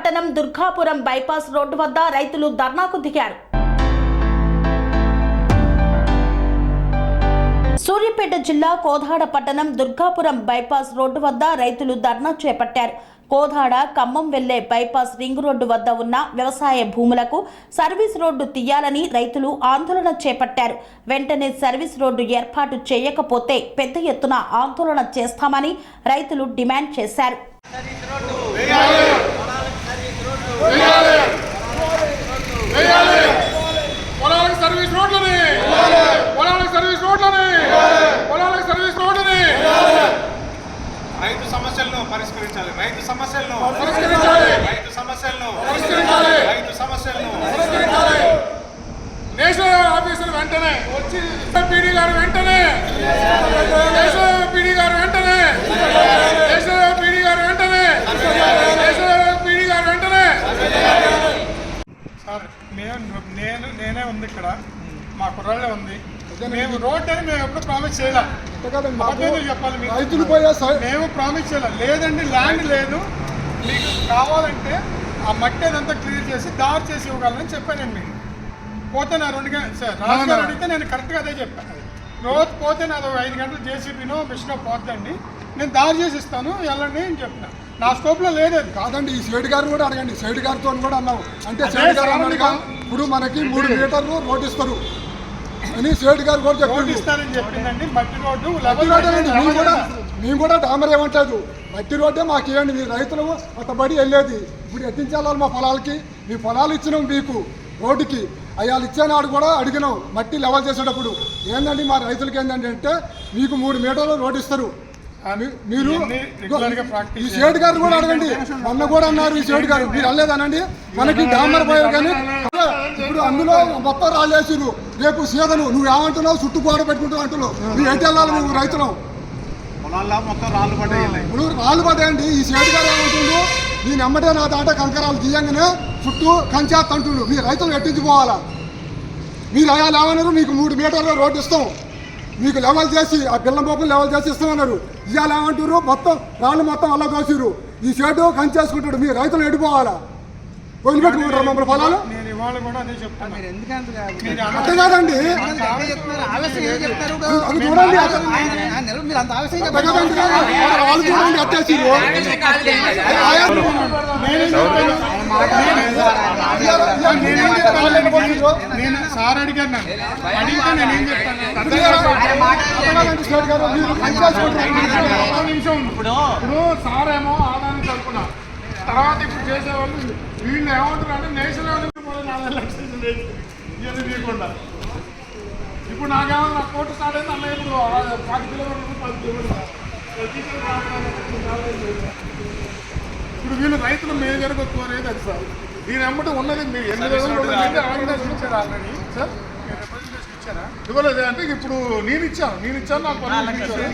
పట్టణం Durgapuram bypass road వద్ద రైతులు ధర్నాకు దిగారు. సూర్యాపేట జిల్లా కోదాడ పట్టణం దుర్గాపురం బైపాస్ రోడ్డు వద్ద రైతులు ధర్నా చేపట్టారు. కోదాడ ఖమ్మం వెళ్లే బైపాస్ రింగ్ రోడ్డు వద్ద ఉన్న వ్యవసాయ భూములకు సర్వీస్ రోడ్డు తీయాలని రైతులు ఆందోళన చేపట్టారు. వెంటనే సర్వీస్ రోడ్డు ఏర్పాటు చేయకపోతే పెద్ద ఎత్తున ఆందోళన చేస్తామని రైతులు డిమాండ్ చేశారు. రైతు సమస్యలను పరిష్కరించాలి. రైతు సమస్యలను పరిష్కరించాలి. రైతు సమస్యలను పరిష్కరించాలి. రైతు సమస్యలను పరిష్కరించాలి. నేషనల్ ఆఫీసర్ వెంటనే వచ్చి పీడీ గారు వెంటనే నేషనల్ పీడీ గారు వెంటనే నేషనల్ పీడీ గారు వెంటనే నేషనల్ పీడీ గారు వెంటనే. సార్ నేనే ఉంది ఇక్కడ, మా కుర్రాళ్ళే ఉంది. మేము రోడ్ అని మేము ఎప్పుడు ప్రామిస్ చేయలేం. చెప్పాలి రైతులు మేము ప్రామిస్ చేయలేం. లేదండి ల్యాండ్ లేదు, మీకు కావాలంటే ఆ మట్టి అదంతా క్లియర్ చేసి దారి చేసి ఇవ్వగలని చెప్పాను నేను. మీకు పోతే నా 2 గంటలు రాజుగారు అడిగితే నేను కరెక్ట్గా అదే చెప్పాను. రోజు పోతే నాది 5 గంటలు జేసీబీనో మిషనో పోతుందండి, నేను దారి చేసి ఇస్తాను వెళ్ళండి అని చెప్పిన. నా స్కోప్లో లేదు కాదండి. ఈ సేటు గారు కూడా అడగండి, సేటు గారితో కూడా అన్నావు అంటే సేటు గారు ఇప్పుడు మనకి 3 మీటర్లు రోడ్ ఇస్తారు అని సేటు గారు కూడా చెప్పి ఇస్తారని చెప్పిందండి. మట్టి రోడ్డు మేము కూడా డామర్ ఏమంటలేదు, మట్టి రోడ్డే మాకు ఇవ్వండి. మీరు రైతులు పట్టబడి వెళ్ళేది ఇప్పుడు ఎట్టించాలి మా పొలాలకి. మీ పొలాలు ఇచ్చినాం మీకు రోడ్డుకి, అయ్యాలు ఇచ్చేనాడు కూడా అడిగినాం మట్టి లెవెల్ చేసేటప్పుడు. ఏంటండి మా రైతులకి ఏంటంటే మీకు 3 మీటర్లు రోడ్డు ఇస్తారు. మీరు ఈ సేటు గారు కూడా అడగండి, మొన్న కూడా అన్నారు ఈ సేటు గారు, మీరు అనలేదనండి. మనకి డామర్ పోయారు కానీ ఇప్పుడు అందులో మొత్తం రాళ్ళేసిరు. రేపు సీదను నువ్వు ఏమంటున్నావు, చుట్టూ గోడ పెట్టుకుంటావు అంటున్నావు. నువ్వు ఎటు వెళ్ళాలి? నువ్వు రైతులు మొత్తం రాళ్ళు పడ్డాయండి. ఈ సేటు గారు ఏమంటుండు, నేను ఎమ్మటే నా దాట కంకరాలు తీయంగానే చుట్టూ కంచేస్త అంటుండు. మీ రైతులు ఎట్టించిపోవాలా? మీరు అయ్యాలు ఏమన్నారు, మీకు 3 మీటర్ల రోడ్డు ఇస్తాం, మీకు లెవెల్ చేసి ఆ పిల్లం పోపులు లెవెల్ చేసి ఇస్తామన్నారు. ఇవాళ ఏమంటారు, మొత్తం రాళ్ళు మొత్తం అలా దోసిరు. ఈ సేటు కంచేసుకుంటాడు. మీ రైతులు ఎడిపోవాలా? వదిలిపెట్టుకుంటారు మమ్మల్ని పొలాలు? అంతే కాదండి, అది చూడండి వాళ్ళు చూడండి అట్టేసిరు. సార్ అడిగాను, ఇప్పుడు సార్ ఏమో ఆదాయాన్ని తరపున తర్వాత ఇప్పుడు చేసేవాళ్ళు వీళ్ళు ఏమంటారు అంటే నేషనల్ 4 లక్షలు తీయకుండా. ఇప్పుడు నాకేమో నా కోర్టు స్టార్ట్ అయింది అన్న, ఇప్పుడు 10 కిలోమీటర్లు 10 కిలోమీటర్లు. ఇప్పుడు వీళ్ళు రైతులు మేజర్గా కోరేది అది సార్. దీని ఎమ్మటి ఉన్నది మీరు 8 ఆర్గనైజేషన్ ఇచ్చారు ఆల్రెడీ సార్. మీరు రిప్రజెంటేషన్ ఇచ్చారా? ఇవ్వలేదు అంటే ఇప్పుడు నేను ఇచ్చాను నాకు పని ఇచ్చారు.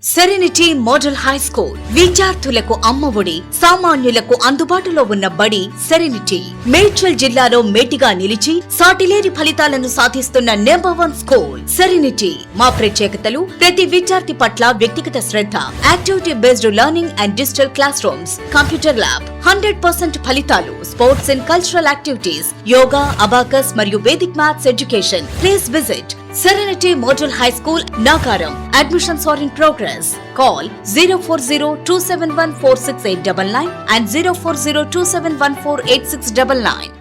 సెరెనిటీ మోడల్ హై స్కూల్ విద్యార్థులకు అమ్మఒడి, సామాన్యులకు అందుబాటులో ఉన్న బడి సెరెనిటీ. మేడ్చల్ జిల్లాలో మేటిగా నిలిచి సాటిలేని ఫలితాలను సాధిస్తున్న నంబర్ 1 స్కూల్ సెరెనిటీ. మా ప్రత్యేకతలు ప్రతి విద్యార్థి పట్ల వ్యక్తిగత శ్రద్ధ, activity based learning and digital classrooms, computer lab, 100% ఫలితాలు, sports and cultural activities, yoga, abacus మరియు Vedic maths education. Please visit Serenity Model High School, Nagaram. Admissions are in progress. Call 040-271-46899 and 040-271-48699.